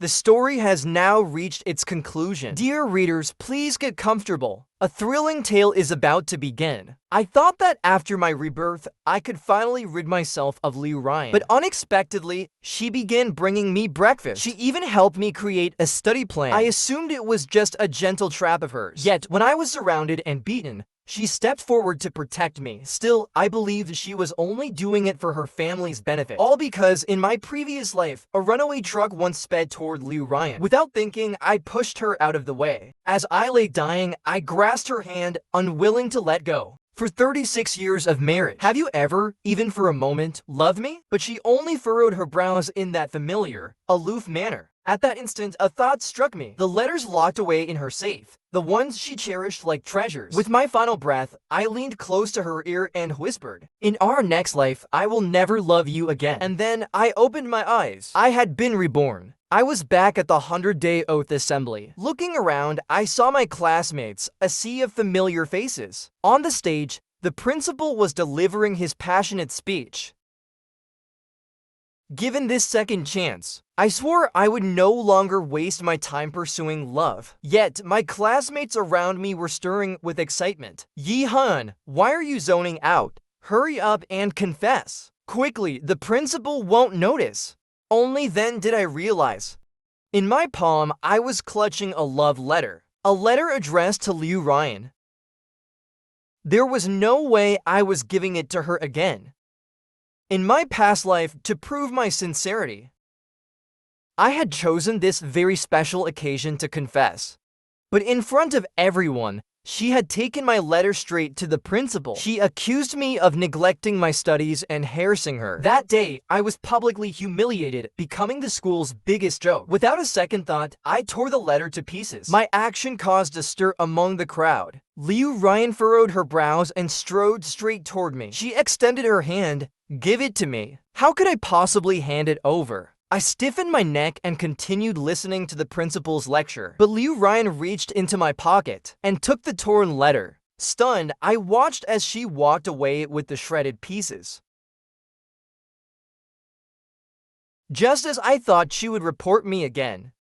The story has now reached its conclusion. Dear readers, please get comfortable. A thrilling tale is about to begin. I thought that after my rebirth, I could finally rid myself of Liu Ruyan. But unexpectedly, she began bringing me breakfast. She even helped me create a study plan. I assumed it was just a gentle trap of hers. Yet, when I was surrounded and beaten, she stepped forward to protect me. Still, I believed she was only doing it for her family's benefit. All because, in my previous life, a runaway truck once sped toward Liu Ruyan. Without thinking, I pushed her out of the way. As I lay dying, I grasped her hand, unwilling to let go. For 36 years of marriage, have you ever, even for a moment, loved me? But she only furrowed her brows in that familiar, aloof manner. At that instant, a thought struck me. The letters locked away in her safe, the ones she cherished like treasures. With my final breath, I leaned close to her ear and whispered, "In our next life, I will never love you again." And then I opened my eyes. I had been reborn. I was back at the 100-day oath assembly. Looking around, I saw my classmates, a sea of familiar faces. On the stage, the principal was delivering his passionate speech. Given this second chance, I swore I would no longer waste my time pursuing love. Yet, my classmates around me were stirring with excitement. "Yi Han, why are you zoning out? Hurry up and confess. Quickly, the principal won't notice." Only then did I realize. In my palm, I was clutching a love letter. A letter addressed to Liu Ruyan. There was no way I was giving it to her again. In my past life, to prove my sincerity, I had chosen this very special occasion to confess. But in front of everyone, she had taken my letter straight to the principal. She accused me of neglecting my studies and harassing her. That day, I was publicly humiliated, becoming the school's biggest joke. Without a second thought, I tore the letter to pieces. My action caused a stir among the crowd. Liu Ruyan furrowed her brows and strode straight toward me. She extended her hand. "Give it to me." How could I possibly hand it over? I stiffened my neck and continued listening to the principal's lecture. But Liu Ruyan reached into my pocket and took the torn letter. Stunned, I watched as she walked away with the shredded pieces. Just as I thought she would report me again,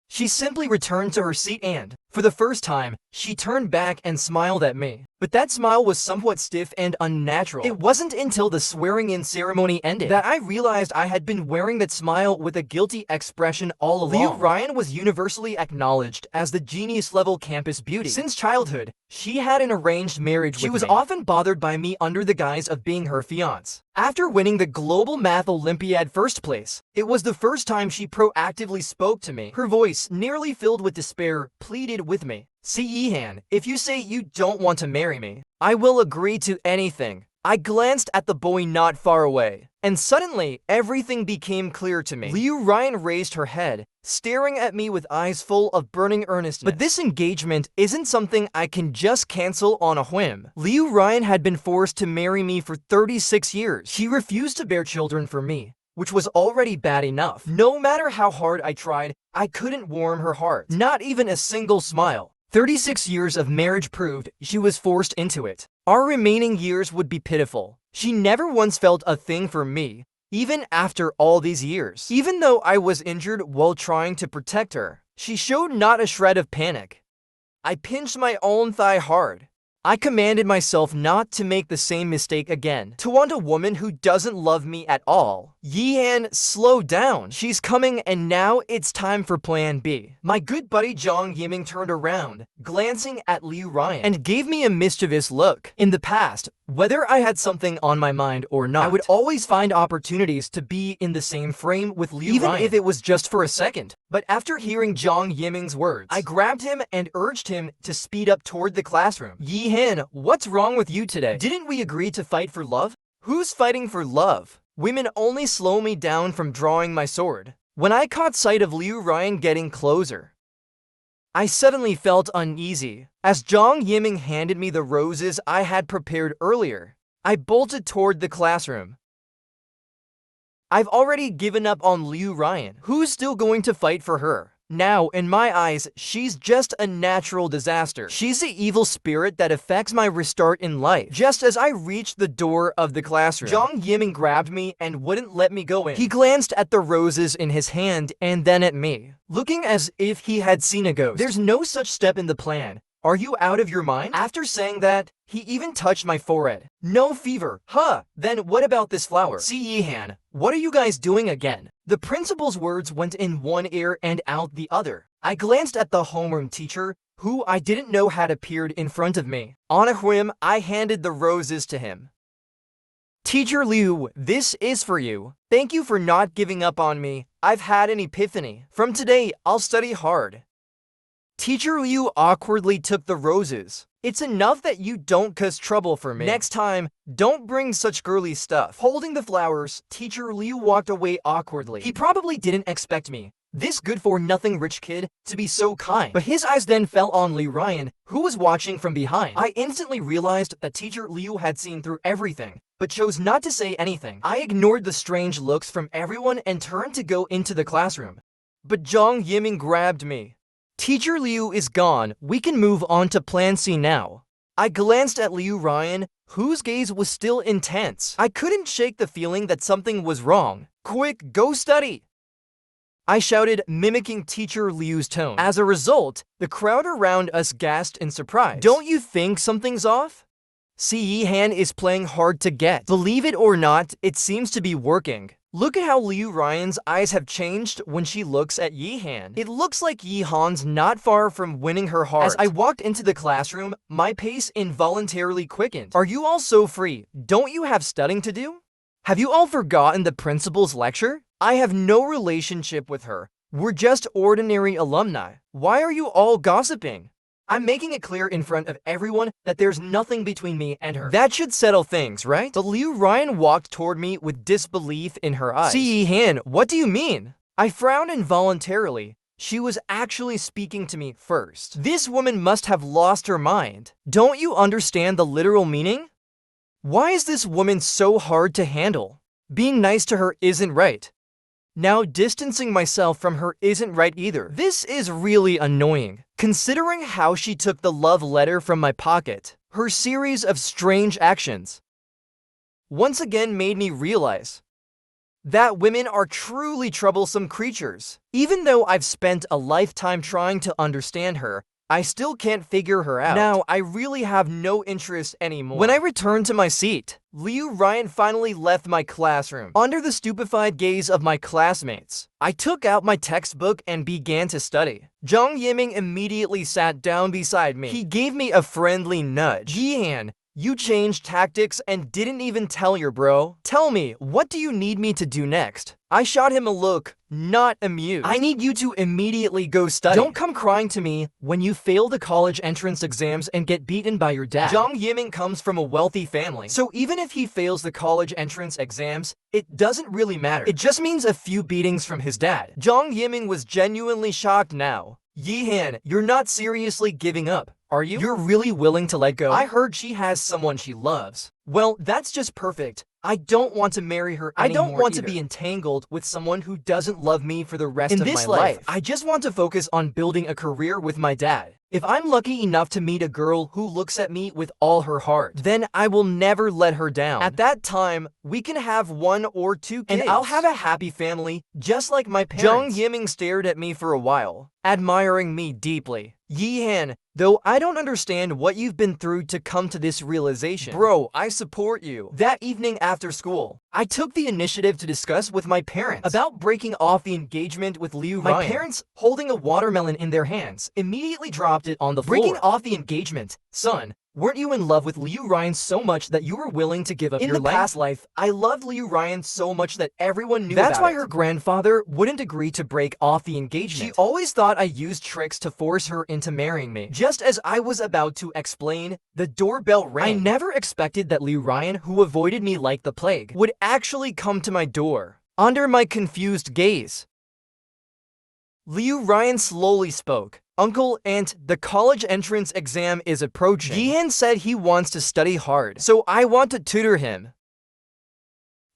she simply returned to her seat and, for the first time, she turned back and smiled at me. But that smile was somewhat stiff and unnatural. It wasn't until the swearing-in ceremony ended that I realized I had been wearing that smile with a guilty expression all along. Liu Ruyan was universally acknowledged as the genius-level campus beauty. Since childhood, she had an arranged marriage with me. She was often bothered by me under the guise of being her fiancé. After winning the Global Math Olympiad first place, it was the first time she proactively spoke to me. Her voice, nearly filled with despair, pleaded with me. "See, Yi Han, if you say you don't want to marry me, I will agree to anything." I glanced at the boy not far away, and suddenly, everything became clear to me. Liu Ruyan raised her head, staring at me with eyes full of burning earnestness. But this engagement isn't something I can just cancel on a whim. Liu Ruyan had been forced to marry me for 36 years. She refused to bear children for me, which was already bad enough. No matter how hard I tried, I couldn't warm her heart. Not even a single smile. 36 years of marriage proved she was forced into it. Our remaining years would be pitiful. She never once felt a thing for me, even after all these years. Even though I was injured while trying to protect her, she showed not a shred of panic. I pinched my own thigh hard. I commanded myself not to make the same mistake again. To want a woman who doesn't love me at all. Yi Han, slow down. She's coming and now it's time for plan B. My good buddy Zhang Yiming turned around, glancing at Liu Ruyan, and gave me a mischievous look. In the past, whether I had something on my mind or not, I would always find opportunities to be in the same frame with Liu Ruyan, even if it was just for a second. But after hearing Zhang Yiming's words, I grabbed him and urged him to speed up toward the classroom. "Yi Han, what's wrong with you today? Didn't we agree to fight for love?" "Who's fighting for love? Women only slow me down from drawing my sword." When I caught sight of Liu Ruyan getting closer, I suddenly felt uneasy. As Zhang Yiming handed me the roses I had prepared earlier, I bolted toward the classroom. I've already given up on Liu Ruyan. Who's still going to fight for her? Now, in my eyes, she's just a natural disaster. She's the evil spirit that affects my restart in life. Just as I reached the door of the classroom, Zhang Yiming grabbed me and wouldn't let me go in. He glanced at the roses in his hand and then at me, looking as if he had seen a ghost. There's no such step in the plan. Are you out of your mind? After saying that, he even touched my forehead. No fever. Huh, then what about this flower? Si Yihan, what are you guys doing again? The principal's words went in one ear and out the other. I glanced at the homeroom teacher, who I didn't know had appeared in front of me. On a whim, I handed the roses to him. Teacher Liu, this is for you. Thank you for not giving up on me. I've had an epiphany. From today, I'll study hard. Teacher Liu awkwardly took the roses. It's enough that you don't cause trouble for me. Next time, don't bring such girly stuff. Holding the flowers, Teacher Liu walked away awkwardly. He probably didn't expect me, this good-for-nothing rich kid, to be so kind. But his eyes then fell on Liu Ruyan, who was watching from behind. I instantly realized that Teacher Liu had seen through everything, but chose not to say anything. I ignored the strange looks from everyone and turned to go into the classroom. But Zhang Yiming grabbed me. Teacher Liu is gone. We can move on to Plan C now. I glanced at Liu Ruyan, whose gaze was still intense. I couldn't shake the feeling that something was wrong. Quick, go study! I shouted, mimicking Teacher Liu's tone. As a result, the crowd around us gasped in surprise. Don't you think something's off? Si Yihan is playing hard to get. Believe it or not, it seems to be working. Look at how Liu Ruyan's eyes have changed when she looks at Yihan. It looks like Yihan's not far from winning her heart. As I walked into the classroom, my pace involuntarily quickened. Are you all so free? Don't you have studying to do? Have you all forgotten the principal's lecture? I have no relationship with her. We're just ordinary alumni. Why are you all gossiping? I'm making it clear in front of everyone that there's nothing between me and her. That should settle things, right? But Liu Ruyan walked toward me with disbelief in her eyes. Si Yihan, what do you mean? I frowned involuntarily. She was actually speaking to me first. This woman must have lost her mind. Don't you understand the literal meaning? Why is this woman so hard to handle? Being nice to her isn't right. Now distancing myself from her isn't right either. This is really annoying, considering how she took the love letter from my pocket. Her series of strange actions once again made me realize that women are truly troublesome creatures. Even though I've spent a lifetime trying to understand her, I still can't figure her out. Now, I really have no interest anymore. When I returned to my seat, Liu Ruyan finally left my classroom. Under the stupefied gaze of my classmates, I took out my textbook and began to study. Zhang Yiming immediately sat down beside me. He gave me a friendly nudge. Yihan, you changed tactics and didn't even tell your bro. Tell me, what do you need me to do next? I shot him a look, not amused. I need you to immediately go study. Don't come crying to me when you fail the college entrance exams and get beaten by your dad. Zhang Yiming comes from a wealthy family, so even if he fails the college entrance exams, it doesn't really matter. It just means a few beatings from his dad. Zhang Yiming was genuinely shocked now. Yihan, you're not seriously giving up, are you? You're really willing to let go? I heard she has someone she loves. Well, that's just perfect. I don't want to marry her anymore. I don't want to be entangled with someone who doesn't love me for the rest of my life. I just want to focus on building a career with my dad. If I'm lucky enough to meet a girl who looks at me with all her heart, then I will never let her down. At that time, we can have 1 or 2 kids. And I'll have a happy family, just like my parents. Zhang Yiming stared at me for a while, admiring me deeply. Yihan, though I don't understand what you've been through to come to this realization. Bro, I support you. That evening after school, I took the initiative to discuss with my parents about breaking off the engagement with Liu Ruyan. My parents, holding a watermelon in their hands, immediately dropped it on the floor. Breaking off the engagement? Son, weren't you in love with Liu Ruyan so much that you were willing to give up your life? In the past life, I loved Liu Ruyan so much that everyone knew about it. That's why her grandfather wouldn't agree to break off the engagement. She always thought I used tricks to force her into marrying me. Just as I was about to explain, the doorbell rang. I never expected that Liu Ruyan, who avoided me like the plague, would actually come to my door. Under my confused gaze, Liu Ruyan slowly spoke. Uncle, Aunt, the college entrance exam is approaching. Yihan said he wants to study hard, so I want to tutor him.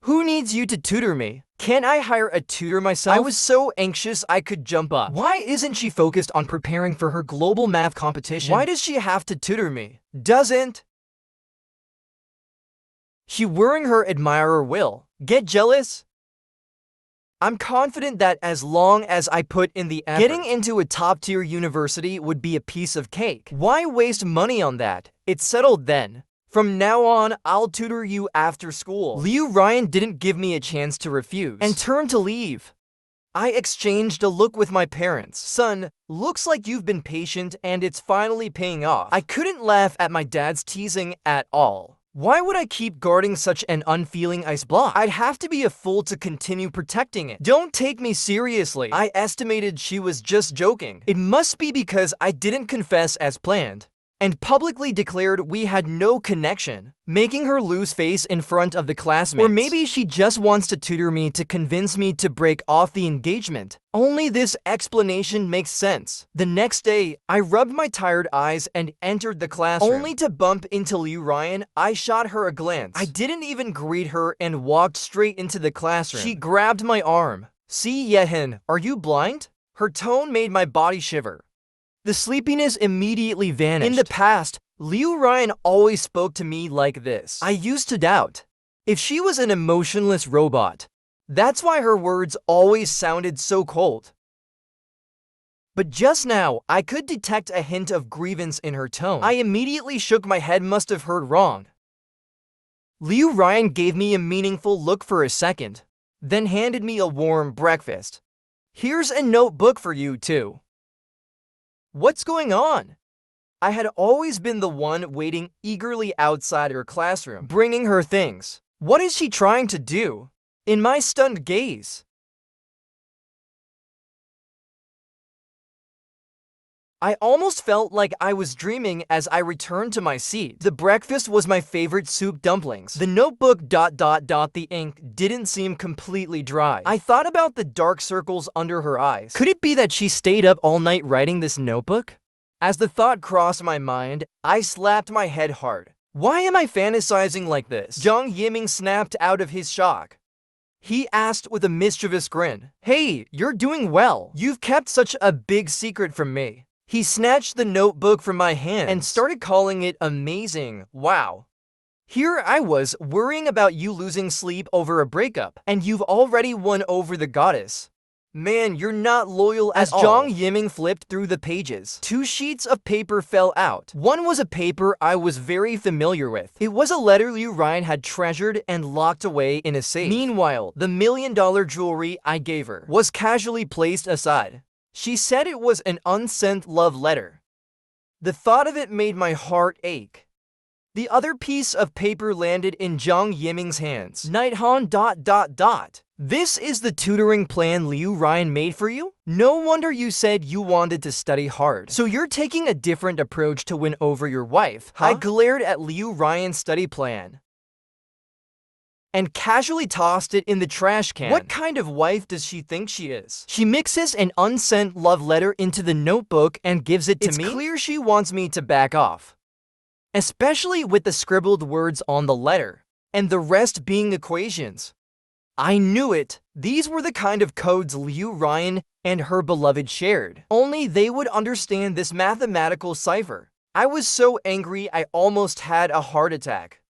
Who needs you to tutor me? Can't I hire a tutor myself? I was so anxious I could jump up. Why isn't she focused on preparing for her global math competition? Why does she have to tutor me? Doesn't she worrying her admirer will get jealous? I'm confident that as long as I put in the effort, getting into a top-tier university would be a piece of cake. Why waste money on that? It's settled then. From now on, I'll tutor you after school. Liu Ruyan didn't give me a chance to refuse and turned to leave. I exchanged a look with my parents. Son, looks like you've been patient and it's finally paying off. I couldn't laugh at my dad's teasing at all. Why would I keep guarding such an unfeeling ice block? I'd have to be a fool to continue protecting it. Don't take me seriously. I estimated she was just joking. It must be because I didn't confess as planned and publicly declared we had no connection, making her lose face in front of the classmates. Or maybe she just wants to tutor me to convince me to break off the engagement. Only this explanation makes sense. The next day, I rubbed my tired eyes and entered the classroom. Only to bump into Liu Ruyan, I shot her a glance. I didn't even greet her and walked straight into the classroom. She grabbed my arm. See, Yehin, are you blind? Her tone made my body shiver. The sleepiness immediately vanished. In the past, Liu Ruyan always spoke to me like this. I used to doubt if she was an emotionless robot. That's why her words always sounded so cold. But just now, I could detect a hint of grievance in her tone. I immediately shook my head, must have heard wrong. Liu Ruyan gave me a meaningful look for a second, then handed me a warm breakfast. Here's a notebook for you too. What's going on? I had always been the one waiting eagerly outside her classroom, bringing her things. What is she trying to do? In my stunned gaze, I almost felt like I was dreaming as I returned to my seat. The breakfast was my favorite soup dumplings. The notebook ... The ink didn't seem completely dry. I thought about the dark circles under her eyes. Could it be that she stayed up all night writing this notebook? As the thought crossed my mind, I slapped my head hard. Why am I fantasizing like this? Zhang Yiming snapped out of his shock. He asked with a mischievous grin. Hey, you're doing well. You've kept such a big secret from me. He snatched the notebook from my hand and started calling it amazing. Wow. Here I was worrying about you losing sleep over a breakup, and you've already won over the goddess. Man, you're not loyal at all. As Zhang Yiming flipped through the pages, 2 sheets of paper fell out. One was a paper I was very familiar with. It was a letter Liu Ruyan had treasured and locked away in a safe. Meanwhile, the $1 million jewelry I gave her was casually placed aside. She said it was an unsent love letter. The thought of it made my heart ache. The other piece of paper landed in Zhang Yiming's hands. Nighthan ... This is the tutoring plan Liu Ruyan made for you? No wonder you said you wanted to study hard. So you're taking a different approach to win over your wife, huh? I glared at Liu Ruyan's study plan and casually tossed it in the trash can. What kind of wife does she think she is? She mixes an unsent love letter into the notebook and gives it to me? It's clear she wants me to back off, especially with the scribbled words on the letter, and the rest being equations. I knew it. These were the kind of codes Liu Ruyan and her beloved shared. Only they would understand this mathematical cipher. I was so angry I almost had a heart attack.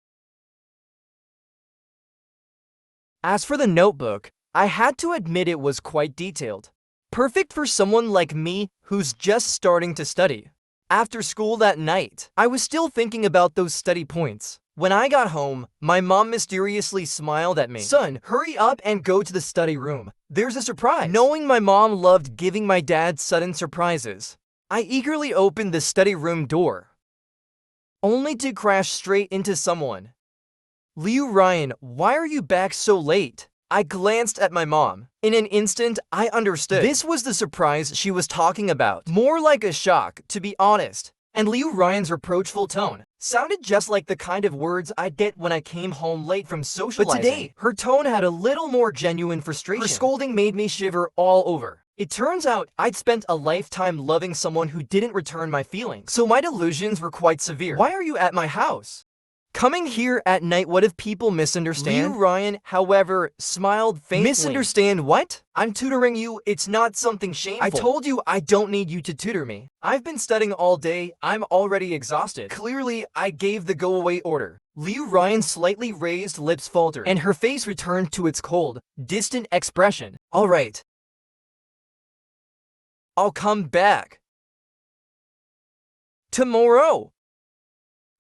As for the notebook, I had to admit it was quite detailed. Perfect for someone like me who's just starting to study. After school that night, I was still thinking about those study points. When I got home, my mom mysteriously smiled at me. Son, hurry up and go to the study room. There's a surprise. Knowing my mom loved giving my dad sudden surprises, I eagerly opened the study room door, only to crash straight into someone. Liu Ruyan, why are you back so late? I glanced at my mom. In an instant, I understood. This was the surprise she was talking about. More like a shock, to be honest. And Liu Ruyan's reproachful tone sounded just like the kind of words I'd get when I came home late from socializing. But today, her tone had a little more genuine frustration. Her scolding made me shiver all over. It turns out I'd spent a lifetime loving someone who didn't return my feelings, so my delusions were quite severe. Why are you at my house? Coming here at night, what if people misunderstand? Liu Ruyan, however, smiled faintly. Misunderstand what? I'm tutoring you, it's not something shameful. I told you I don't need you to tutor me. I've been studying all day, I'm already exhausted. Clearly, I gave the go-away order. Liu Ruyan's slightly raised lips faltered, and her face returned to its cold, distant expression. Alright. I'll come back. Tomorrow.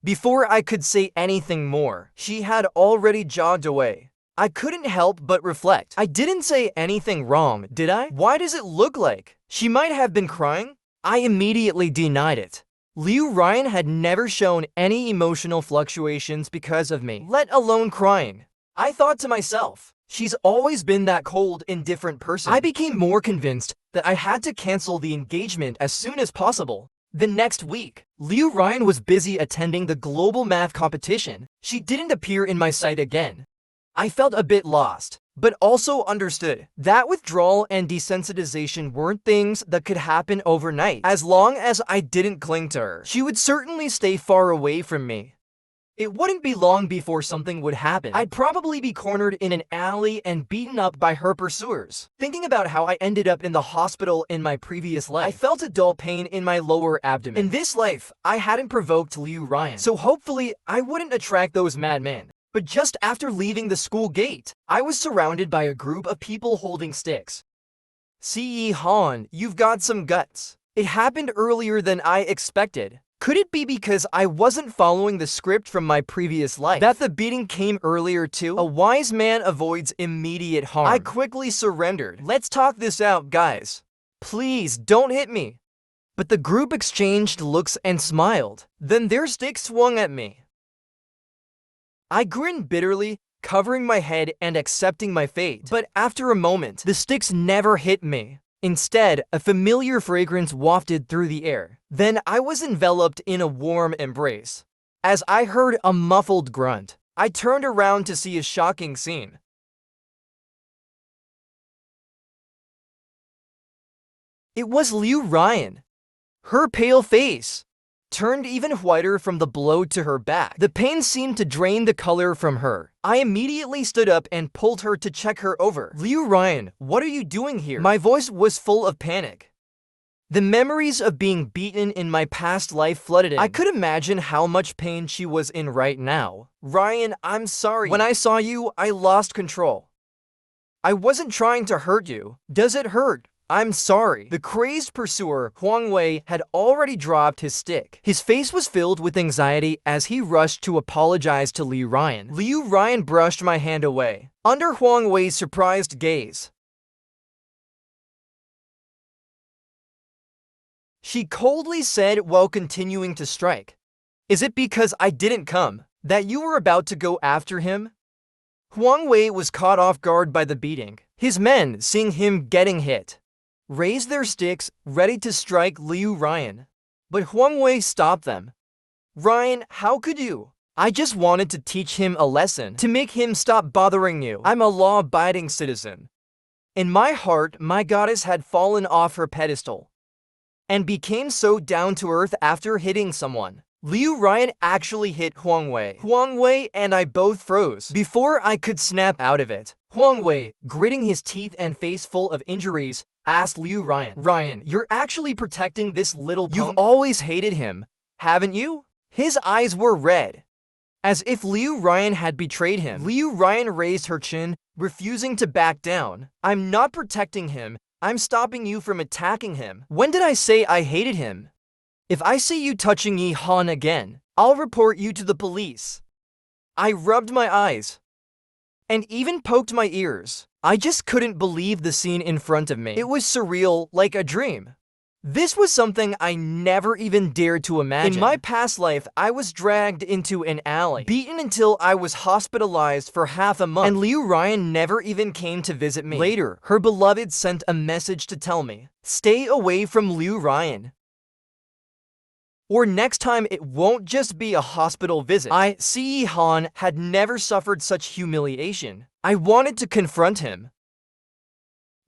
Before I could say anything more, she had already jogged away. I couldn't help but reflect. I didn't say anything wrong, did I? Why does it look like she might have been crying? I immediately denied it. Liu Ruyan had never shown any emotional fluctuations because of me, let alone crying. I thought to myself, she's always been that cold, indifferent person. I became more convinced that I had to cancel the engagement as soon as possible. The next week, Liu Ruyan was busy attending the global math competition. She didn't appear in my sight again. I felt a bit lost, but also understood that withdrawal and desensitization weren't things that could happen overnight. As long as I didn't cling to her, she would certainly stay far away from me. It wouldn't be long before something would happen. I'd probably be cornered in an alley and beaten up by her pursuers. Thinking about how I ended up in the hospital in my previous life, I felt a dull pain in my lower abdomen. In this life, I hadn't provoked Liu Ruyan, so hopefully I wouldn't attract those madmen. But just after leaving the school gate, I was surrounded by a group of people holding sticks. "See, Han, you've got some guts. It happened earlier than I expected." Could it be because I wasn't following the script from my previous life that the beating came earlier too? A wise man avoids immediate harm. I quickly surrendered. Let's talk this out, guys. Please don't hit me. But the group exchanged looks and smiled. Then their sticks swung at me. I grinned bitterly, covering my head and accepting my fate. But after a moment, the sticks never hit me. Instead, a familiar fragrance wafted through the air. Then I was enveloped in a warm embrace. As I heard a muffled grunt, I turned around to see a shocking scene. It was Liu Ruyan. Her pale face turned even whiter from the blow to her back. The pain seemed to drain the color from her. I immediately stood up and pulled her to check her over. "Liu Ruyan, what are you doing here?" My voice was full of panic. The memories of being beaten in my past life flooded in. I could imagine how much pain she was in right now. "Ruyan, I'm sorry. When I saw you, I lost control. I wasn't trying to hurt you. Does it hurt? I'm sorry." The crazed pursuer, Huang Wei, had already dropped his stick. His face was filled with anxiety as he rushed to apologize to Liu Ruyan. Liu Ruyan brushed my hand away, under Huang Wei's surprised gaze. She coldly said while continuing to strike, "Is it because I didn't come that you were about to go after him?" Huang Wei was caught off guard by the beating. His men, seeing him getting hit, raised their sticks, ready to strike Liu Ruyan. But Huang Wei stopped them. "Ruyan, how could you? I just wanted to teach him a lesson, to make him stop bothering you. I'm a law-abiding citizen." In my heart, my goddess had fallen off her pedestal and became so down to earth after hitting someone. Liu Ruyan actually hit Huang Wei. Huang Wei and I both froze before I could snap out of it. Huang Wei, gritting his teeth and face full of injuries, asked Liu Ruyan, "Ruyan, you're actually protecting this little punk? You've always hated him, haven't you?" His eyes were red, as if Liu Ruyan had betrayed him. Liu Ruyan raised her chin, refusing to back down. "I'm not protecting him. I'm stopping you from attacking him. When did I say I hated him? If I see you touching Yi Han again, I'll report you to the police." I rubbed my eyes and even poked my ears. I just couldn't believe the scene in front of me. It was surreal, like a dream. This was something I never even dared to imagine. In my past life, I was dragged into an alley, beaten until I was hospitalized for half a month, and Liu Ruyan never even came to visit me. Later, her beloved sent a message to tell me, "Stay away from Liu Ruyan, or next time it won't just be a hospital visit." I, Yi Han, had never suffered such humiliation. I wanted to confront him,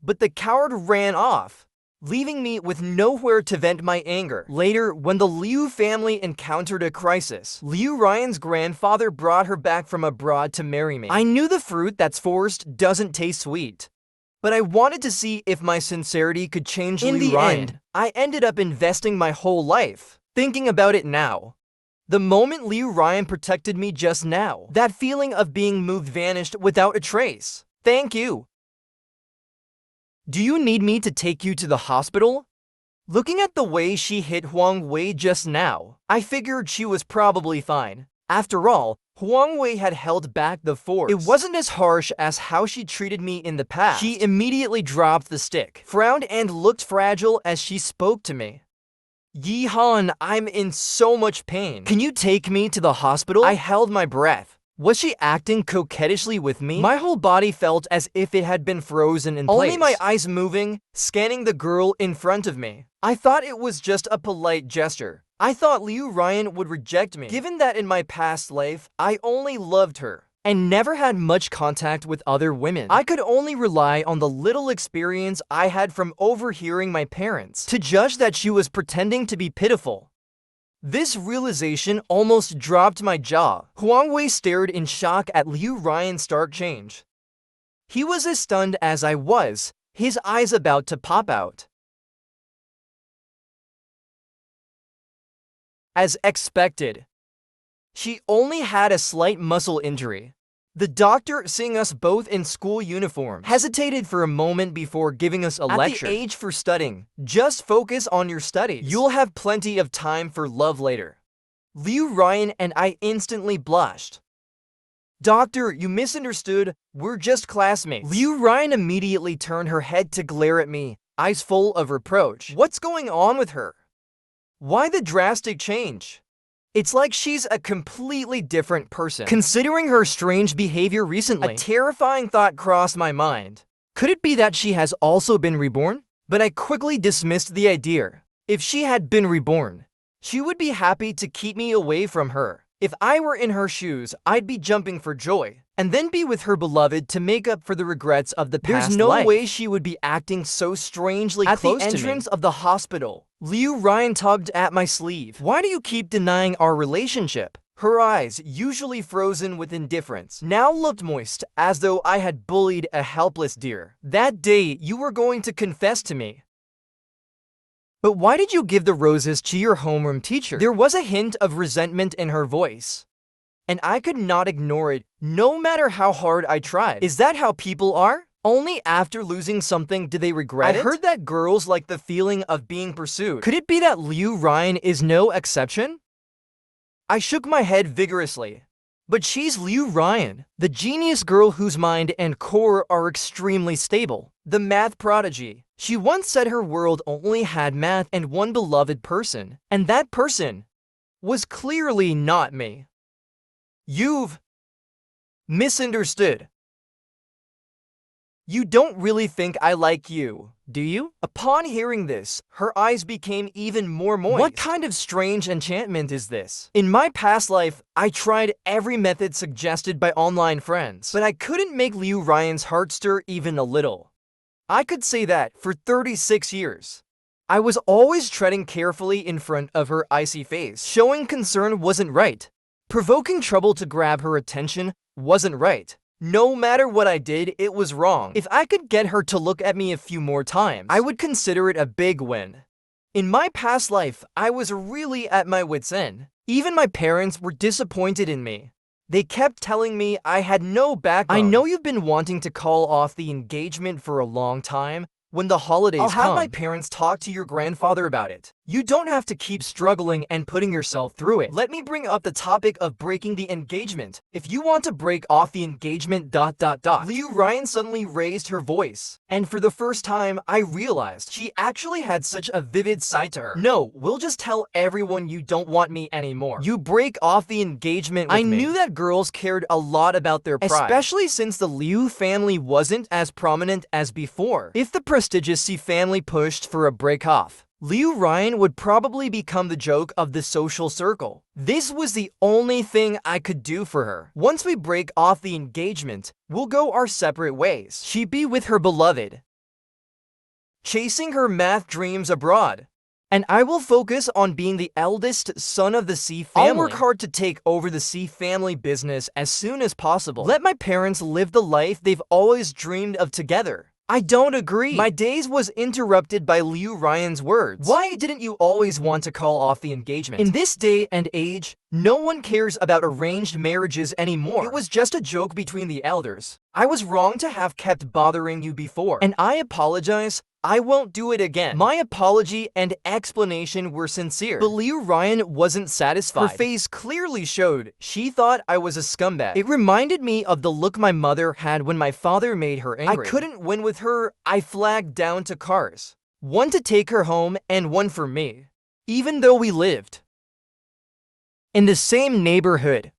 but the coward ran off. leaving me with nowhere to vent my anger. Later, when the Liu family encountered a crisis, Liu Ruyan's grandfather brought her back from abroad to marry me. I knew the fruit that's forced doesn't taste sweet, but I wanted to see if my sincerity could change Liu Ruyan. In the end, I ended up investing my whole life. Thinking about it now, the moment Liu Ruyan protected me just now, that feeling of being moved vanished without a trace. Thank you. Do you need me to take you to the hospital? Looking at the way she hit Huang Wei just now, I figured she was probably fine. After all, Huang Wei had held back the force. It wasn't as harsh as how she treated me in the past. She immediately dropped the stick, frowned, and looked fragile as she spoke to me. Yi Han, I'm in so much pain. Can you take me to the hospital? I held my breath. Was she acting coquettishly with me? My whole body felt as if it had been frozen in place. Only my eyes moving, scanning the girl in front of me. I thought it was just a polite gesture. I thought Liu Ruyan would reject me, given that in my past life, I only loved her and never had much contact with other women. I could only rely on the little experience I had from overhearing my parents to judge that she was pretending to be pitiful. This realization almost dropped my jaw. Huang Wei stared in shock at Liu Ruyan's stark change. He was as stunned as I was, his eyes about to pop out. As expected, she only had a slight muscle injury. The doctor, seeing us both in school uniforms, hesitated for a moment before giving us a lecture. At the age for studying, just focus on your studies. You'll have plenty of time for love later. Liu Ruyan and I instantly blushed. Doctor, you misunderstood. We're just classmates. Liu Ruyan immediately turned her head to glare at me, eyes full of reproach. What's going on with her? Why the drastic change? It's like she's a completely different person. Considering her strange behavior recently, a terrifying thought crossed my mind. Could it be that she has also been reborn? But I quickly dismissed the idea. If she had been reborn, she would be happy to keep me away from her. If I were in her shoes, I'd be jumping for joy, and then be with her beloved to make up for the regrets of the past. There's no way she would be acting so strangely close to me. At the entrance of the hospital, Liu Ruyan tugged at my sleeve. Why do you keep denying our relationship? Her eyes, usually frozen with indifference, now looked moist, as though I had bullied a helpless deer. That day, you were going to confess to me. But why did you give the roses to your homeroom teacher? There was a hint of resentment in her voice, and I could not ignore it, no matter how hard I tried. Is that how people are? Only after losing something do they regret it? I heard that girls like the feeling of being pursued. Could it be that Liu Ruyan is no exception? I shook my head vigorously. But she's Liu Ruyan, the genius girl whose mind and core are extremely stable. The math prodigy. She once said her world only had math and one beloved person, and that person was clearly not me. You've misunderstood. You don't really think I like you, do you? Upon hearing this, her eyes became even more moist. What kind of strange enchantment is this? In my past life, I tried every method suggested by online friends, but I couldn't make Liu Ruyan's heart stir even a little. I could say that for 36 years. I was always treading carefully in front of her icy face. Showing concern wasn't right. Provoking trouble to grab her attention wasn't right. No matter what I did, it was wrong. If I could get her to look at me a few more times, I would consider it a big win. In my past life, I was really at my wit's end. Even my parents were disappointed in me. They kept telling me I had no backbone. I know you've been wanting to call off the engagement for a long time. When the holidays come, I'll have my parents talk to your grandfather about it. You don't have to keep struggling and putting yourself through it. Let me bring up the topic of breaking the engagement. If you want to break off the engagement... Liu Ruyan suddenly raised her voice, and for the first time, I realized she actually had such a vivid side to her. No, we'll just tell everyone you don't want me anymore. You break off the engagement with me. I knew that girls cared a lot about their pride, especially since the Liu family wasn't as prominent as before. If the prestigious C family pushed for a break-off, Liu Ruyan would probably become the joke of the social circle. This was the only thing I could do for her. Once we break off the engagement, we'll go our separate ways. She'd be with her beloved, chasing her math dreams abroad. And I will focus on being the eldest son of the C family. I'll work hard to take over the C family business as soon as possible. Let my parents live the life they've always dreamed of together. I don't agree. My days was interrupted by Liu Ruyan's words. Why didn't you always want to call off the engagement? In this day and age, no one cares about arranged marriages anymore. It was just a joke between the elders. I was wrong to have kept bothering you before, and I apologize. I won't do it again. My apology and explanation were sincere, but Liu Ruyan wasn't satisfied. Her face clearly showed she thought I was a scumbag. It reminded me of the look my mother had when my father made her angry. I couldn't win with her. I flagged down to cars. One to take her home and one for me, even though we lived in the same neighborhood.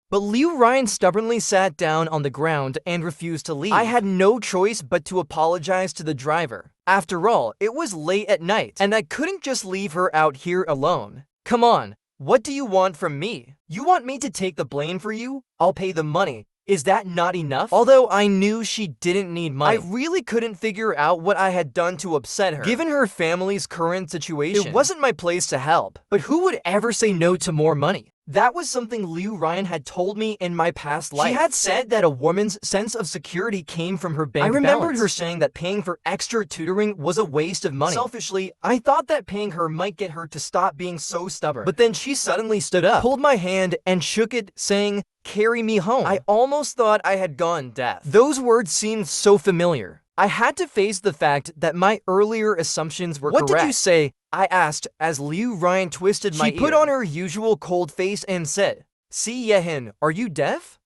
But Liu Ruyan stubbornly sat down on the ground and refused to leave. I had no choice but to apologize to the driver. After all, it was late at night, and I couldn't just leave her out here alone. Come on, what do you want from me? You want me to take the blame for you? I'll pay the money. Is that not enough? Although I knew she didn't need money, I really couldn't figure out what I had done to upset her. Given her family's current situation, it wasn't my place to help. But who would ever say no to more money? That was something Liu Ruyan had told me in my past life. She had said that a woman's sense of security came from her bank balance. I remembered her saying that paying for extra tutoring was a waste of money. Selfishly, I thought that paying her might get her to stop being so stubborn. But then she suddenly stood up, pulled my hand, and shook it, saying, "Carry me home." I almost thought I had gone deaf. Those words seemed so familiar. I had to face the fact that my earlier assumptions were correct. What did you say? I asked as Liu Ruyan twisted my ear. She put on her usual cold face and said, "See Yehin, are you deaf?"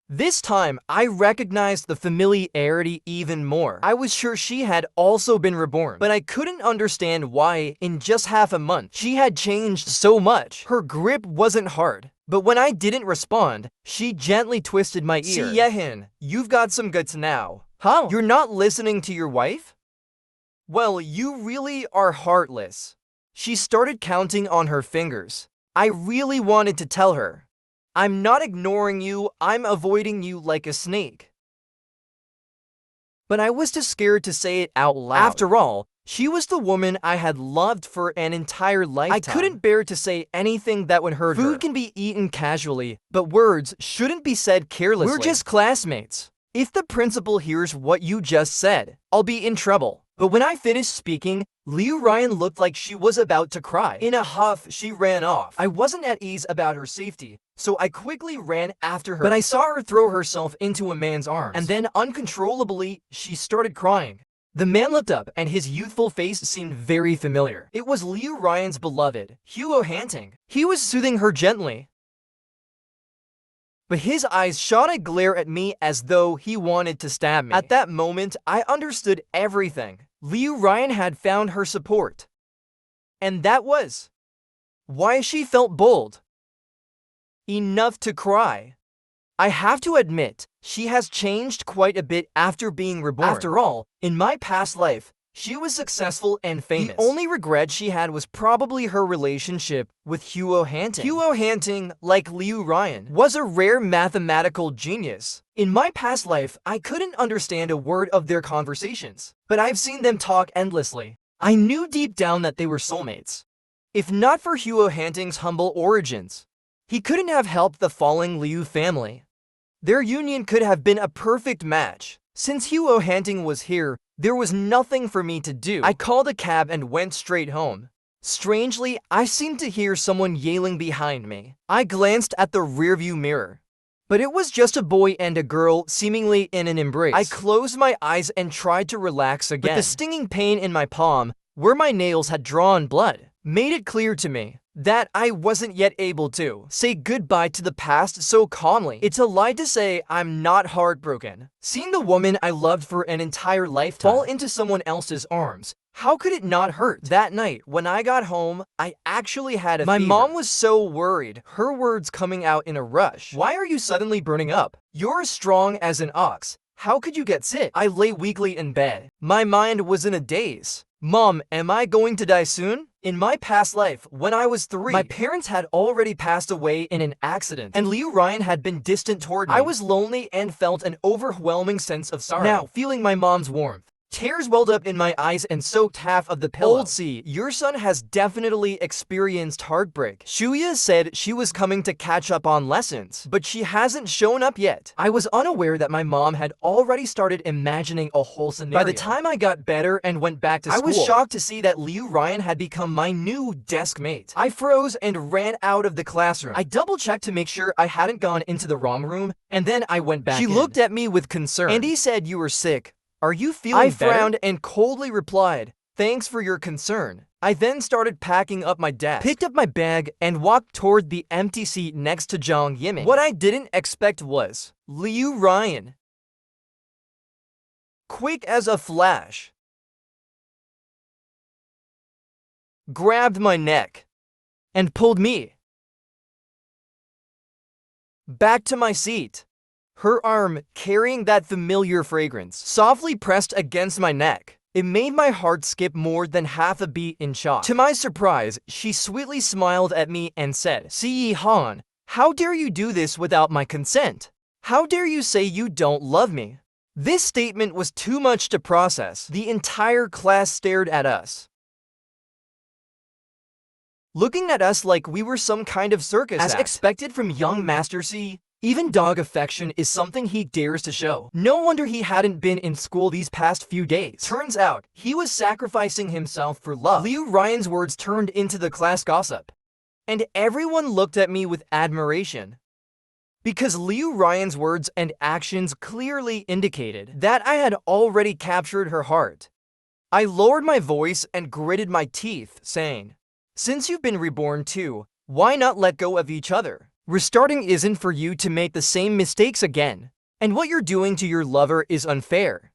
This time, I recognized the familiarity even more. I was sure she had also been reborn, but I couldn't understand why, in just half a month, she had changed so much. Her grip wasn't hard, but when I didn't respond, she gently twisted my ear. "See Yehin, you've got some guts now." How? You're not listening to your wife? Well, you really are heartless. She started counting on her fingers. I really wanted to tell her, "I'm not ignoring you, I'm avoiding you like a snake." But I was too scared to say it out loud. After all, she was the woman I had loved for an entire lifetime. I couldn't bear to say anything that would hurt her. Food can be eaten casually, but words shouldn't be said carelessly. We're just classmates. If the principal hears what you just said, I'll be in trouble. But when I finished speaking, Liu Ruyan looked like she was about to cry. In a huff, she ran off. I wasn't at ease about her safety, so I quickly ran after her. But I saw her throw herself into a man's arms, and then uncontrollably, she started crying. The man looked up, and his youthful face seemed very familiar. It was Liu Ruyan's beloved, Hanting. He was soothing her gently, but his eyes shot a glare at me as though he wanted to stab me. At that moment, I understood everything. Liu Ruyan had found her support. And that was why she felt bold enough to cry. I have to admit, she has changed quite a bit after being reborn. After all, in my past life, she was successful and famous. The only regret she had was probably her relationship with Hanting. Hanting, like Liu Ruyan, was a rare mathematical genius. In my past life, I couldn't understand a word of their conversations, but I've seen them talk endlessly. I knew deep down that they were soulmates. If not for Hanting's humble origins, he couldn't have helped the falling Liu family. Their union could have been a perfect match. Since Hanting was here, there was nothing for me to do. I called a cab and went straight home. Strangely, I seemed to hear someone yelling behind me. I glanced at the rearview mirror, but it was just a boy and a girl seemingly in an embrace. I closed my eyes and tried to relax again, but the stinging pain in my palm, where my nails had drawn blood, made it clear to me that I wasn't yet able to say goodbye to the past so calmly. It's a lie to say I'm not heartbroken. Seeing the woman I loved for an entire lifetime fall into someone else's arms, how could it not hurt? That night, when I got home, I actually had a fever. My mom was so worried, her words coming out in a rush. "Why are you suddenly burning up? You're as strong as an ox. How could you get sick?" I lay weakly in bed. My mind was in a daze. "Mom, am I going to die soon?" In my past life, when I was 3, my parents had already passed away in an accident, and Liu Ruyan had been distant toward me. I was lonely and felt an overwhelming sense of sorrow. Now, feeling my mom's warmth, Tears welled up in my eyes and soaked half of the pillow. Old C, your son has definitely experienced heartbreak. Shuya said she was coming to catch up on lessons, but she hasn't shown up yet. I was unaware that my mom had already started imagining a whole scenario. By the time I got better and went back to school, I was shocked to see that Liu Ruyan had become my new desk mate. I froze and ran out of the classroom. I double-checked to make sure I hadn't gone into the wrong room, and then I went back in. She looked at me with concern. Andy said you were sick. Are you feeling better? I frowned and coldly replied, thanks for your concern. I then started packing up my desk, picked up my bag, and walked toward the empty seat next to Zhang Yiming. What I didn't expect was Liu Ruyan. Quick as a flash, grabbed my neck and pulled me back to my seat. Her arm, carrying that familiar fragrance, softly pressed against my neck. It made my heart skip more than half a beat in shock. To my surprise, she sweetly smiled at me and said, "Si Han, how dare you do this without my consent? How dare you say you don't love me?" This statement was too much to process. The entire class stared at us, looking at us like we were some kind of circus act. As expected from young Master C, even dog affection is something he dares to show. No wonder he hadn't been in school these past few days. Turns out, he was sacrificing himself for love. Liu Ruyan's words turned into the class gossip, and everyone looked at me with admiration, because Liu Ruyan's words and actions clearly indicated that I had already captured her heart. I lowered my voice and gritted my teeth, saying, "Since you've been reborn too, why not let go of each other? Restarting isn't for you to make the same mistakes again, and what you're doing to your lover is unfair.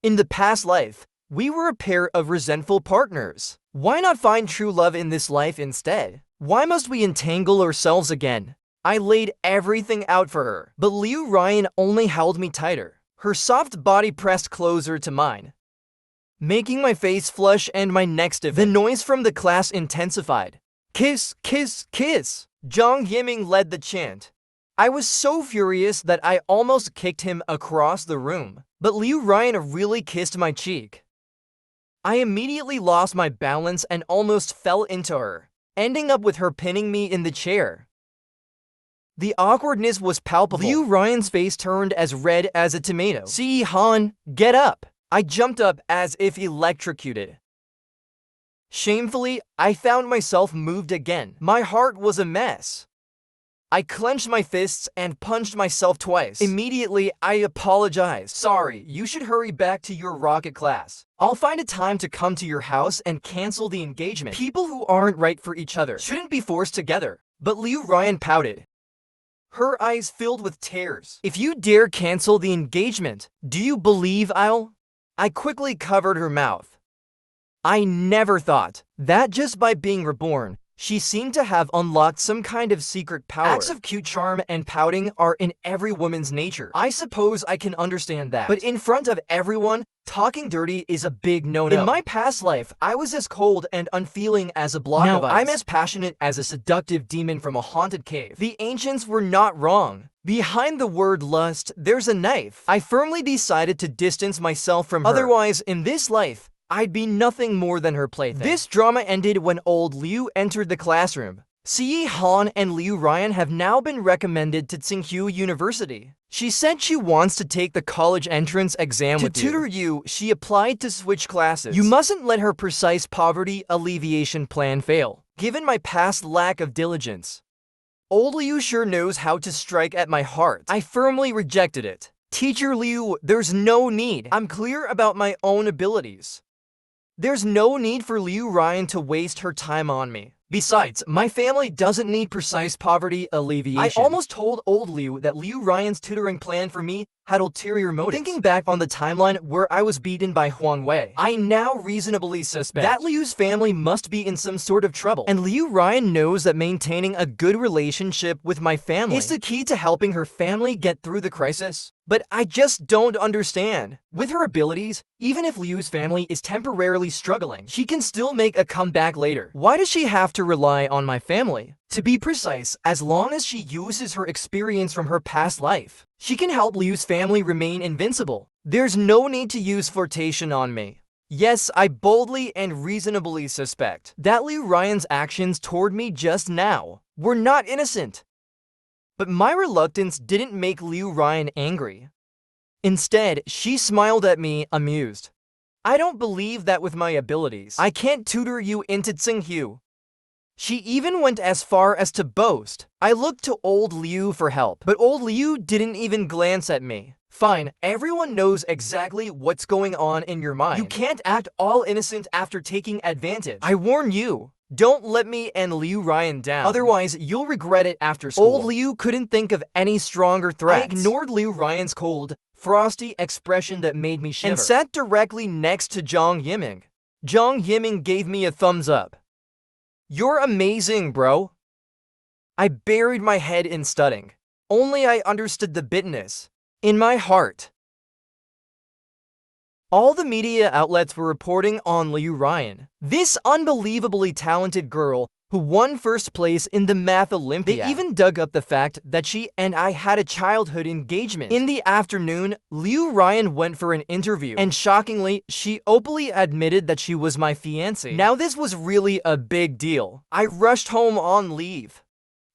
In the past life, we were a pair of resentful partners. Why not find true love in this life instead? Why must we entangle ourselves again?" I laid everything out for her, but Liu Ruyan only held me tighter. Her soft body pressed closer to mine, making my face flush and my neck stiffen. The noise from the class intensified. "Kiss, kiss, kiss!" Zhang Yiming led the chant. I was so furious that I almost kicked him across the room, but Liu Ruyan really kissed my cheek. I immediately lost my balance and almost fell into her, ending up with her pinning me in the chair. The awkwardness was palpable. Liu Ruyan's face turned as red as a tomato. "Si Han, get up!" I jumped up as if electrocuted. Shamefully, I found myself moved again. My heart was a mess. I clenched my fists and punched myself twice. Immediately, I apologized. "Sorry, you should hurry back to your rocket class. I'll find a time to come to your house and cancel the engagement. People who aren't right for each other shouldn't be forced together." But Liu Ruyan pouted, her eyes filled with tears. "If you dare cancel the engagement, do you believe I'll—" I quickly covered her mouth. I never thought that just by being reborn, she seemed to have unlocked some kind of secret power. Acts of cute charm and pouting are in every woman's nature. I suppose I can understand that. But in front of everyone, talking dirty is a big no-no. In my past life, I was as cold and unfeeling as a block of ice. Now I'm as passionate as a seductive demon from a haunted cave. The ancients were not wrong. Behind the word lust, there's a knife. I firmly decided to distance myself from her. Otherwise, in this life, I'd be nothing more than her plaything. This drama ended when old Liu entered the classroom. Si Han and Liu Ruyan have now been recommended to Tsinghua University. She said she wants to take the college entrance exam with you. To tutor you, she applied to switch classes. You mustn't let her precise poverty alleviation plan fail. Given my past lack of diligence, old Liu sure knows how to strike at my heart. I firmly rejected it. "Teacher Liu, there's no need. I'm clear about my own abilities. There's no need for Liu Ruyan to waste her time on me. Besides, my family doesn't need precise poverty alleviation." I almost told old Liu that Liu Ruyan's tutoring plan for me had ulterior motives. Thinking back on the timeline where I was beaten by Huang Wei, I now reasonably suspect that Liu's family must be in some sort of trouble. And Liu Ruyan knows that maintaining a good relationship with my family is the key to helping her family get through the crisis. But I just don't understand. With her abilities, even if Liu's family is temporarily struggling, she can still make a comeback later. Why does she have to rely on my family? To be precise, as long as she uses her experience from her past life, she can help Liu's family remain invincible. There's no need to use flirtation on me. Yes, I boldly and reasonably suspect that Liu Ruyan's actions toward me just now were not innocent. But my reluctance didn't make Liu Ruyan angry. Instead, she smiled at me, amused. I don't believe that with my abilities, I can't tutor you into Tsinghua. She even went as far as to boast. I looked to old Liu for help, but old Liu didn't even glance at me. Fine, everyone knows exactly what's going on in your mind. You can't act all innocent after taking advantage. I warn you, don't let me and Liu Ruyan down. Otherwise, you'll regret it after school. Old Liu couldn't think of any stronger threats. I ignored Liu Ruyan's cold, frosty expression that made me shiver and sat directly next to Zhang Yiming. Zhang Yiming gave me a thumbs up. You're amazing, bro. I buried my head in studying. Only I understood the bitterness in my heart. All the media outlets were reporting on Liu Ruyan, this unbelievably talented girl who won first place in the math Olympiad. They even dug up the fact that she and I had a childhood engagement. In the afternoon, Liu Ruyan went for an interview, and shockingly, she openly admitted that she was my fiancé. Now this was really a big deal. I rushed home on leave.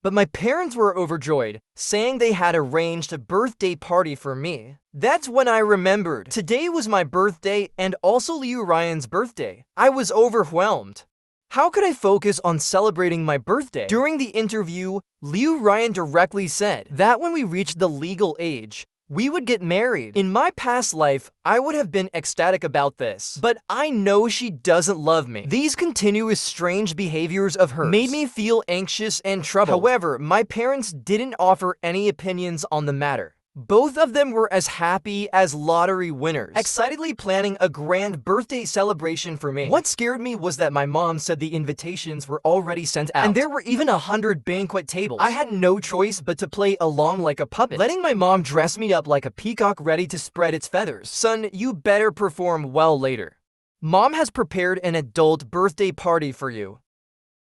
But my parents were overjoyed, saying they had arranged a birthday party for me. That's when I remembered. Today was my birthday and also Liu Ruyan's birthday. I was overwhelmed. How could I focus on celebrating my birthday? During the interview, Liu Ruyan directly said that when we reached the legal age, we would get married. In my past life, I would have been ecstatic about this, but I know she doesn't love me. These continuous strange behaviors of hers made me feel anxious and troubled. However, my parents didn't offer any opinions on the matter. Both of them were as happy as lottery winners, excitedly planning a grand birthday celebration for me. What scared me was that my mom said the invitations were already sent out, and there were even 100 banquet tables. I had no choice but to play along like a puppet, letting my mom dress me up like a peacock ready to spread its feathers. Son, you better perform well later. Mom has prepared an adult birthday party for you.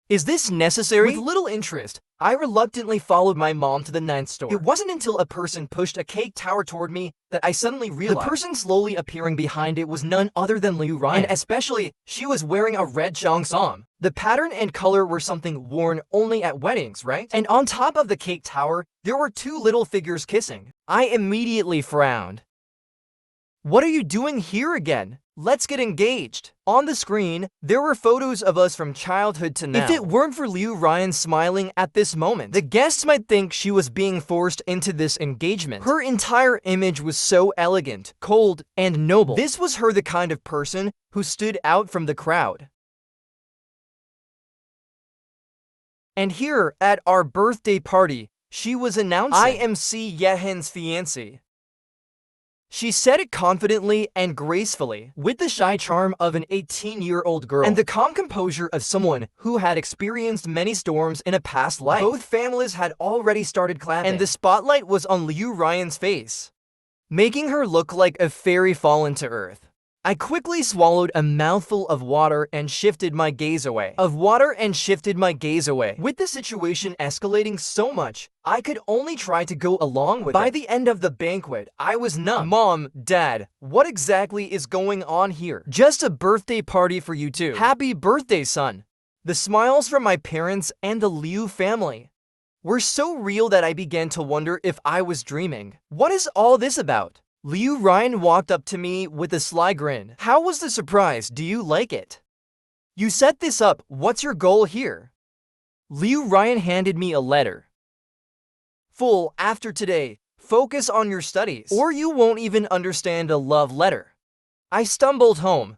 Is this necessary? With little interest, I reluctantly followed my mom to the 9th store. It wasn't until a person pushed a cake tower toward me that I suddenly realized the person slowly appearing behind it was none other than Liu Ruyan. And especially, she was wearing a red cheongsam. The pattern and color were something worn only at weddings, right? And on top of the cake tower, there were two little figures kissing. I immediately frowned. What are you doing here again? Let's get engaged. On the screen, there were photos of us from childhood to now. If it weren't for Liu Ruyan smiling at this moment, the guests might think she was being forced into this engagement. Her entire image was so elegant, cold, and noble. This was her the kind of person who stood out from the crowd. And here, at our birthday party, she was announcing, I am Si Yehen's fiancé. She said it confidently and gracefully, with the shy charm of an 18-year-old girl and the calm composure of someone who had experienced many storms in a past life. Both families had already started clapping, and the spotlight was on Liu Ruyan's face, making her look like a fairy fallen to earth. I quickly swallowed a mouthful of water and shifted my gaze away. With the situation escalating so much, I could only try to go along with it. By the end of the banquet, I was numb. Mom, Dad, what exactly is going on here? Just a birthday party for you two. Happy birthday, son. The smiles from my parents and the Liu family were so real that I began to wonder if I was dreaming. What is all this about? Liu Ruyan walked up to me with a sly grin. How was the surprise? Do you like it? You set this up. What's your goal here? Liu Ruyan handed me a letter. Full, after today, focus on your studies, or you won't even understand a love letter. I stumbled home,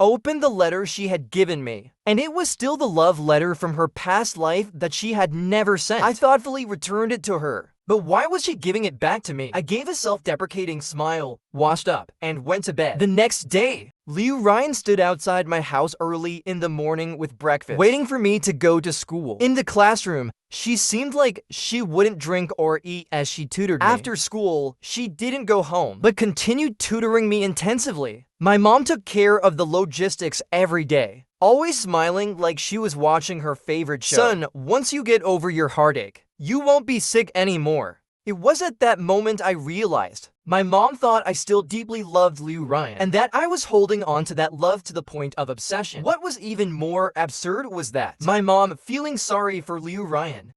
opened the letter she had given me, and it was still the love letter from her past life that she had never sent. I thoughtfully returned it to her. But why was she giving it back to me? I gave a self-deprecating smile, washed up, and went to bed. The next day, Liu Ruyan stood outside my house early in the morning with breakfast, waiting for me to go to school. In the classroom, she seemed like she wouldn't drink or eat as she tutored me. After school, she didn't go home, but continued tutoring me intensively. My mom took care of the logistics every day, always smiling like she was watching her favorite show. Son, once you get over your heartache, you won't be sick anymore. It was at that moment I realized my mom thought I still deeply loved Liu Ruyan, and that I was holding on to that love to the point of obsession. What was even more absurd was that my mom, feeling sorry for Liu Ruyan,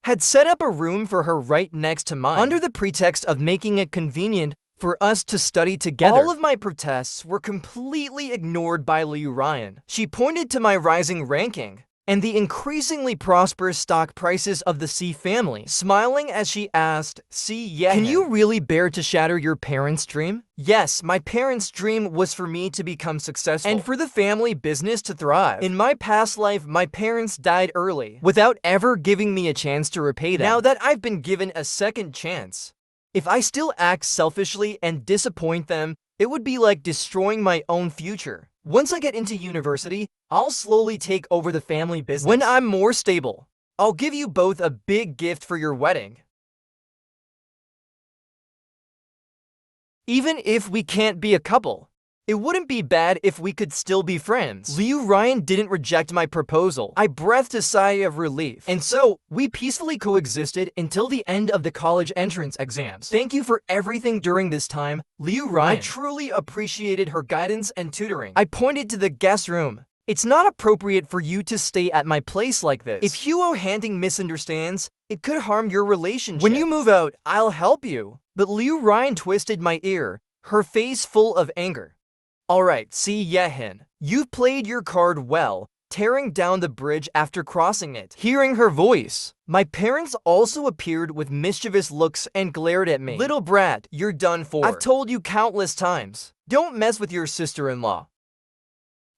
had set up a room for her right next to mine, under the pretext of making it convenient for us to study together. All of my protests were completely ignored by Liu Ruyan. She pointed to my rising ranking and the increasingly prosperous stock prices of the C family, smiling as she asked, "See, yeah, can you really bear to shatter your parents' dream?" Yes, my parents' dream was for me to become successful and for the family business to thrive. In my past life, my parents died early without ever giving me a chance to repay them. Now that I've been given a second chance, if I still act selfishly and disappoint them, it would be like destroying my own future. Once I get into university, I'll slowly take over the family business. When I'm more stable, I'll give you both a big gift for your wedding. Even if we can't be a couple, it wouldn't be bad if we could still be friends. Liu Ruyan didn't reject my proposal. I breathed a sigh of relief. And so, we peacefully coexisted until the end of the college entrance exams. Thank you for everything during this time, Liu Ruyan. I truly appreciated her guidance and tutoring. I pointed to the guest room. It's not appropriate for you to stay at my place like this. If Huo Hanting misunderstands, it could harm your relationship. When you move out, I'll help you. But Liu Ruyan twisted my ear, her face full of anger. Alright, see Yehin, you've played your card well, tearing down the bridge after crossing it. Hearing her voice, my parents also appeared with mischievous looks and glared at me. Little brat, you're done for. I've told you countless times, don't mess with your sister-in-law.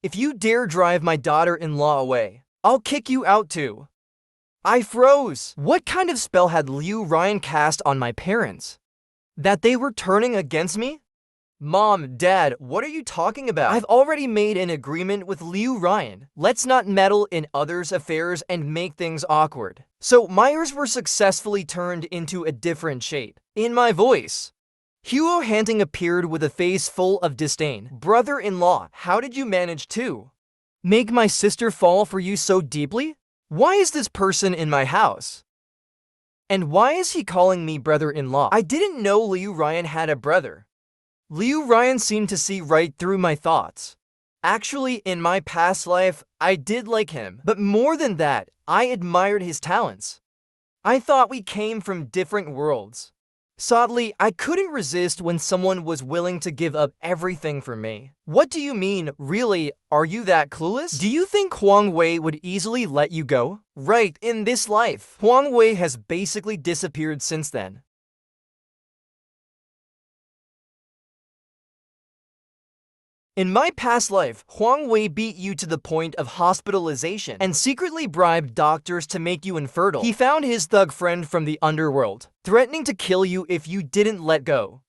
If you dare drive my daughter-in-law away, I'll kick you out too. I froze. What kind of spell had Liu Ruyan cast on my parents? That they were turning against me? Mom, Dad, what are you talking about? I've already made an agreement with Liu Ruyan. Let's not meddle in others' affairs and make things awkward. So my ears were successfully turned into a different shape. In my voice, Huo Hanting appeared with a face full of disdain. Brother-in-law, how did you manage to make my sister fall for you so deeply? Why is this person in my house? And why is he calling me brother-in-law? I didn't know Liu Ruyan had a brother. Liu Ruyan seemed to see right through my thoughts. Actually, in my past life, I did like him. But more than that, I admired his talents. I thought we came from different worlds. Sadly, I couldn't resist when someone was willing to give up everything for me. What do you mean, really, are you that clueless? Do you think Huang Wei would easily let you go? Right, in this life. Huang Wei has basically disappeared since then. In my past life, Huang Wei beat you to the point of hospitalization and secretly bribed doctors to make you infertile. He found his thug friend from the underworld, threatening to kill you if you didn't let go.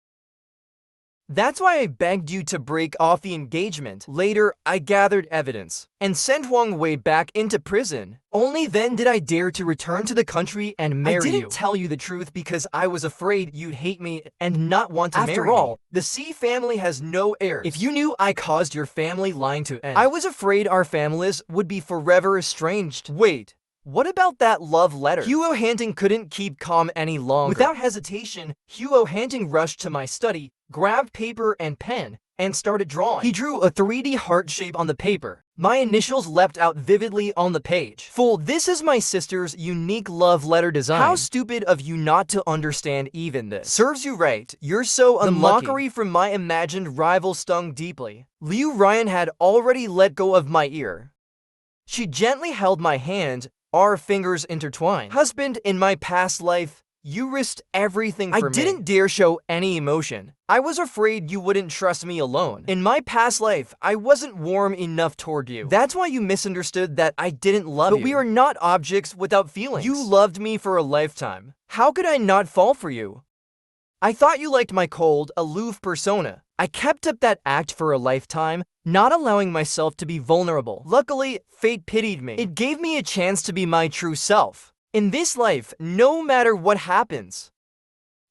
That's why I begged you to break off the engagement. Later, I gathered evidence and sent Huang Wei back into prison. Only then did I dare to return to the country and marry you. I didn't tell you the truth because I was afraid you'd hate me and not want to marry me. After all, the C family has no heirs. If you knew I caused your family line to end, I was afraid our families would be forever estranged. Wait. What about that love letter? Huo Hanting couldn't keep calm any longer. Without hesitation, Huo Hanting rushed to my study, grabbed paper and pen, and started drawing. He drew a 3D heart shape on the paper. My initials leapt out vividly on the page. Fool, this is my sister's unique love letter design. How stupid of you not to understand even this. Serves you right, you're so unlucky. The mockery from my imagined rival stung deeply. Liu Ruyan had already let go of my ear. She gently held my hand, our fingers intertwined. Husband, in my past life, you risked everything for me. I didn't dare show any emotion. I was afraid you wouldn't trust me alone. In my past life, I wasn't warm enough toward you. That's why you misunderstood that I didn't love you. But we are not objects without feelings. You loved me for a lifetime. How could I not fall for you? I thought you liked my cold, aloof persona. I kept up that act for a lifetime, not allowing myself to be vulnerable. Luckily, fate pitied me. It gave me a chance to be my true self. In this life, no matter what happens,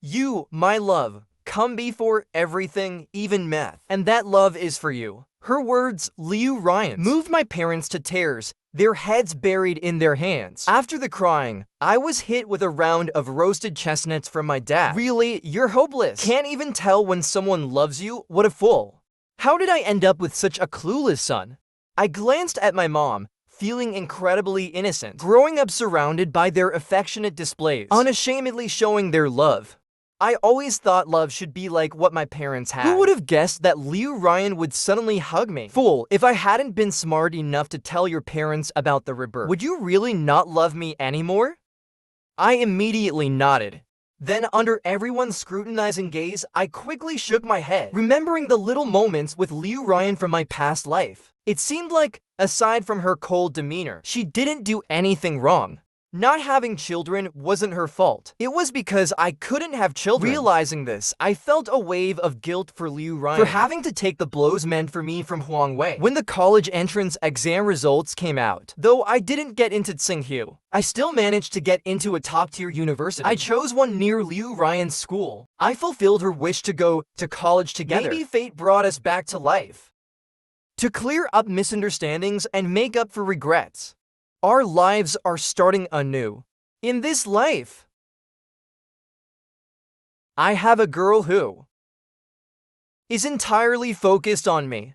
you, my love, come before everything, even math. And that love is for you. Her words, Liu Ruyan, moved my parents to tears, their heads buried in their hands. After the crying, I was hit with a round of roasted chestnuts from my dad. Really, you're hopeless. Can't even tell when someone loves you? What a fool. How did I end up with such a clueless son? I glanced at my mom, feeling incredibly innocent, growing up surrounded by their affectionate displays, unashamedly showing their love. I always thought love should be like what my parents had. Who would have guessed that Liu Ruyan would suddenly hug me? Fool, if I hadn't been smart enough to tell your parents about the rebirth, would you really not love me anymore? I immediately nodded. Then, under everyone's scrutinizing gaze, I quickly shook my head, remembering the little moments with Liu Ruyan from my past life. It seemed like, aside from her cold demeanor, she didn't do anything wrong. Not having children wasn't her fault. It was because I couldn't have children. Realizing this, I felt a wave of guilt for Liu Ruyan for having to take the blows meant for me from Huangwei. When the college entrance exam results came out, though I didn't get into Tsinghua, I still managed to get into a top-tier university. I chose one near Liu Ruyan's school. I fulfilled her wish to go to college together. Maybe fate brought us back to life. To clear up misunderstandings and make up for regrets. Our lives are starting anew. In this life, I have a girl who is entirely focused on me.